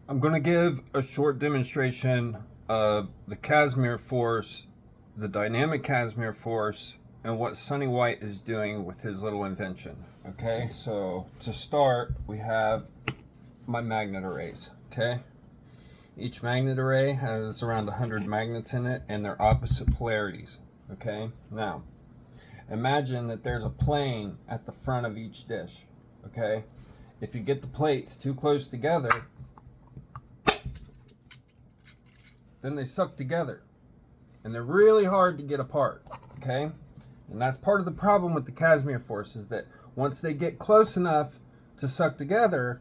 I'm going to give a short demonstration of the Casimir force, the dynamic Casimir force, and what Sonny White is doing with his little invention. Okay, so to start, we have my magnet arrays. Okay, each magnet array has around 100 magnets in it, and they're opposite polarities. Okay, now imagine that there's a plane at the front of each dish. Okay, if you get the plates too close together, then they suck together and they're really hard to get apart. Okay, and that's part of the problem with the Casimir force, is that once they get close enough to suck together,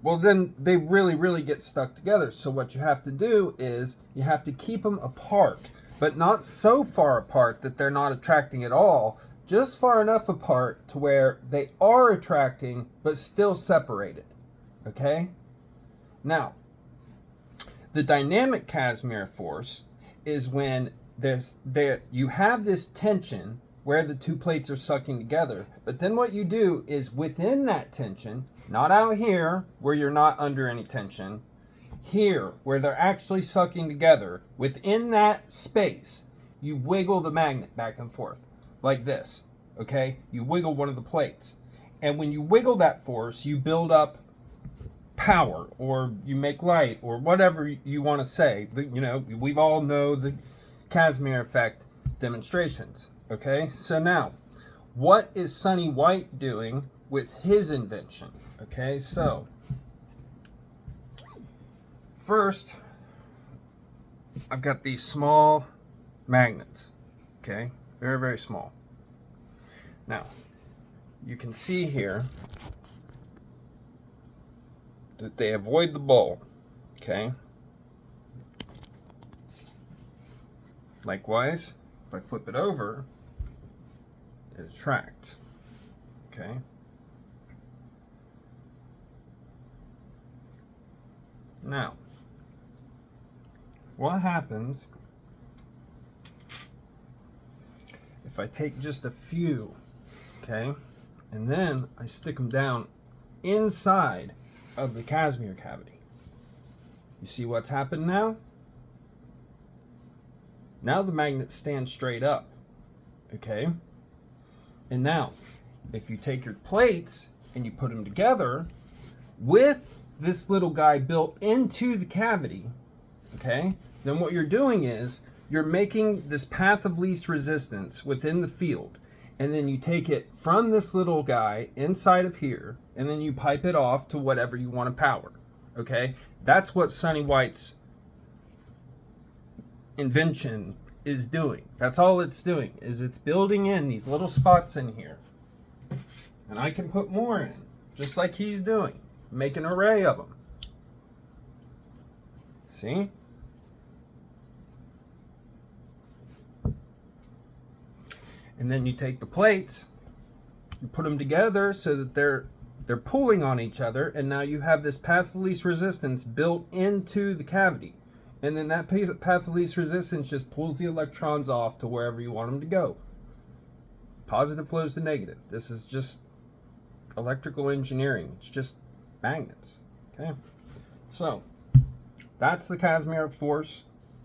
well, then they really get stuck together. So what you have to do is you have to keep them apart, but not so far apart that they're not attracting at all, just far enough apart to where they are attracting but still separated. Okay, now the dynamic Casimir force is when you have this tension where the two plates are sucking together, but then what you do is within that tension, not out here where you're not under any tension, here where they're actually sucking together, within that space, you wiggle the magnet back and forth like this. Okay, you wiggle one of the plates, and when you wiggle that force, you build up power, or you make light, or whatever you want to say. You know, we've all know the Casimir effect demonstrations. Okay, so now what is Sonny White doing with his invention? Okay, so first I've got these small magnets. Okay, very small. Now you can see here that they avoid the bowl. Okay, likewise, if I flip it over, it attracts. Okay, now what happens if I take just a few, okay, and then I stick them down inside of the Casimir cavity? You see what's happened now? Now the magnets stand straight up. Okay, and now if you take your plates and you put them together with this little guy built into the cavity, okay, then what you're doing is you're making this path of least resistance within the field, and then you take it from this little guy inside of here, and then you pipe it off to whatever you want to power. Okay, that's what Sonny White's invention is doing. That's all it's doing, is it's building in these little spots in here, and I can put more in, just like he's doing, make an array of them. See? And then you take the plates, you put them together so that they're pulling on each other, and now you have this path of least resistance built into the cavity. And then that path of least resistance just pulls the electrons off to wherever you want them to go. Positive flows to negative. This is just electrical engineering. It's just magnets. Okay, so that's the Casimir force,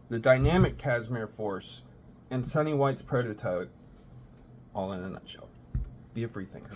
the dynamic Casimir force, and Sonny White's prototype, all in a nutshell. Be a free thinker.